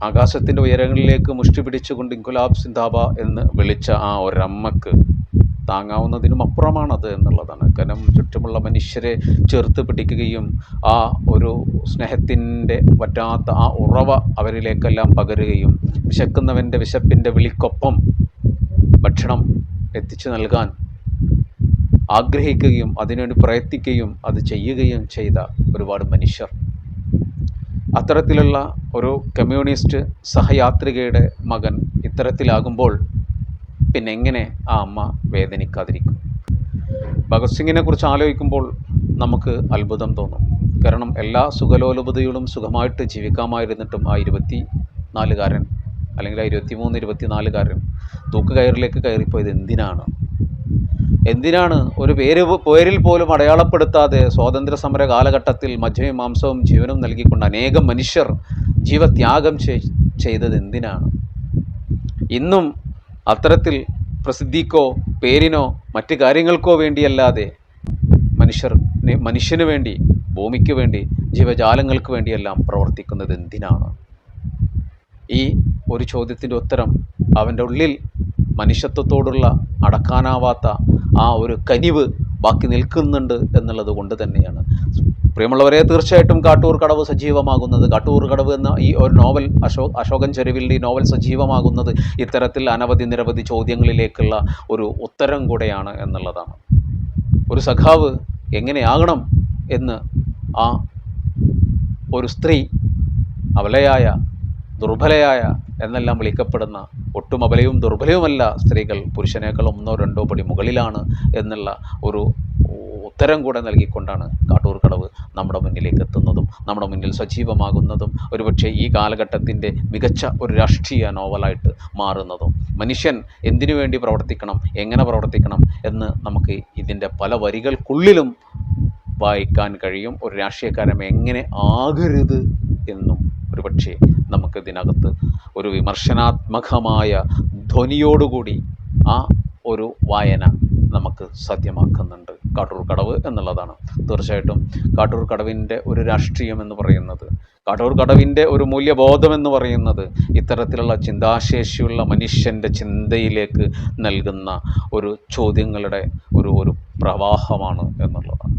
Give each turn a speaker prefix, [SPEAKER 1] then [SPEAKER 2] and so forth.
[SPEAKER 1] ആകാശത്തിൻ്റെ ഉയരങ്ങളിലേക്ക് മുഷ്ടി പിടിച്ചുകൊണ്ട് ഇൻകുലാബ് സിന്ദാബ എന്ന് വിളിച്ച ആ ഒരമ്മക്ക് താങ്ങാവുന്നതിനും അപ്പുറമാണത് എന്നുള്ളതാണ്. കാരണം ചുറ്റുമുള്ള മനുഷ്യരെ ചേർത്ത് പിടിക്കുകയും ആ ഒരു സ്നേഹത്തിൻ്റെ വറ്റാത്ത ആ ഉറവ അവരിലേക്കെല്ലാം പകരുകയും വിശക്കുന്നവൻ്റെ വിശപ്പിൻ്റെ വിളിക്കൊപ്പം ഭക്ഷണം എത്തിച്ചു നൽകാൻ ആഗ്രഹിക്കുകയും അതിനുവേണ്ടി പ്രയത്നിക്കുകയും അത് ചെയ്യുകയും ചെയ്ത ഒരുപാട് മനുഷ്യർ. അത്തരത്തിലുള്ള ഒരു കമ്മ്യൂണിസ്റ്റ് സഹയാത്രികയുടെ മകൻ ഇത്തരത്തിലാകുമ്പോൾ പിന്നെ എങ്ങനെ ആ അമ്മ വേദനിക്കാതിരിക്കും? ഭഗത് സിംഗിനെ കുറിച്ച് ആലോചിക്കുമ്പോൾ നമുക്ക് അത്ഭുതം തോന്നും. കാരണം എല്ലാ സുഖലോലുപതയോടും സുഖമായിട്ട് ജീവിക്കാമായിരുന്നിട്ടും ആ 24-കാരൻ അല്ലെങ്കിൽ ആ 23-24-കാരൻ തൂക്കുകയറിലേക്ക് കയറിപ്പോയത് എന്തിനാണ്? ഒരു പേരിൽ പോലും അടയാളപ്പെടുത്താതെ സ്വാതന്ത്ര്യ സമര കാലഘട്ടത്തിൽ മജ്ജയും മാംസവും ജീവനും നൽകിക്കൊണ്ട് അനേകം മനുഷ്യർ ജീവത്യാഗം ചെയ്തത് എന്തിനാണ്? ഇന്നും അത്തരത്തിൽ പ്രസിദ്ധിക്കോ പേരിനോ മറ്റ് കാര്യങ്ങൾക്കോ വേണ്ടിയല്ലാതെ മനുഷ്യന് വേണ്ടി, ഭൂമിക്ക് വേണ്ടി, ജീവജാലങ്ങൾക്ക് വേണ്ടിയെല്ലാം പ്രവർത്തിക്കുന്നത് എന്തിനാണ്? ഈ ഒരു ചോദ്യത്തിൻ്റെ ഉത്തരം അവൻ്റെ ഉള്ളിൽ മനുഷ്യത്വത്തോടുള്ള അടക്കാനാവാത്ത ആ ഒരു കനിവ് ബാക്കി നിൽക്കുന്നുണ്ട് എന്നുള്ളത് കൊണ്ട് തന്നെയാണ്. പ്രിയമുള്ളവരെ, തീർച്ചയായിട്ടും കാട്ടൂർ കടവ് സജീവമാകുന്നത്, കാട്ടൂർ കടവ് എന്ന ഈ ഒരു നോവൽ, അശോകൻ ചെരുവിൻ്റെ ഈ നോവൽ സജീവമാകുന്നത് ഇത്തരത്തിൽ നിരവധി ചോദ്യങ്ങളിലേക്കുള്ള ഒരു ഉത്തരം കൂടെയാണ് എന്നുള്ളതാണ്. ഒരു സഖാവ് എങ്ങനെയാകണം എന്ന് ആ ഒരു സ്ത്രീ, അബലയായ, ദുർബലയായ എന്നെല്ലാം വിളിക്കപ്പെടുന്ന, ഒട്ടും അബലയും ദുർബലയുമല്ല സ്ത്രീകൾ, പുരുഷനേക്കാൾ 1-2 പടി മുകളിലാണ് എന്നുള്ള ഒരു ഉത്തരം കൂടെ നൽകിക്കൊണ്ടാണ് കാട്ടൂർ കടവ് നമ്മുടെ മുന്നിലേക്ക് എത്തുന്നതും നമ്മുടെ മുന്നിൽ സജീവമാകുന്നതും ഒരുപക്ഷെ ഈ കാലഘട്ടത്തിൻ്റെ മികച്ച ഒരു രാഷ്ട്രീയ നോവലായിട്ട് മാറുന്നതും. മനുഷ്യൻ എന്തിനു വേണ്ടി പ്രവർത്തിക്കണം, എങ്ങനെ പ്രവർത്തിക്കണം എന്ന് നമുക്ക് ഇതിൻ്റെ പല വരികൾക്കുള്ളിലും വായിക്കാൻ കഴിയും. ഒരു രാഷ്ട്രീയക്കാരൻ എങ്ങനെ ആകരുത് എന്നും ഒരുപക്ഷെ നമുക്കിതിനകത്ത് ഒരു വിമർശനാത്മകമായ ധ്വനിയോടുകൂടി ആ ഒരു വായന നമുക്ക് സാധ്യമാക്കുന്നുണ്ട് കാട്ടൂർ കടവ് എന്നുള്ളതാണ്. തീർച്ചയായിട്ടും കാട്ടൂർ കടവിൻ്റെ ഒരു രാഷ്ട്രീയം എന്ന് പറയുന്നത്, കാട്ടൂർ കടവിൻ്റെ ഒരു മൂല്യബോധം എന്ന് പറയുന്നത് ഇത്തരത്തിലുള്ള ചിന്താശേഷിയുള്ള മനുഷ്യൻ്റെ ചിന്തയിലേക്ക് നൽകുന്ന ഒരു ചോദ്യങ്ങളുടെ ഒരു പ്രവാഹമാണ് എന്നുള്ളതാണ്.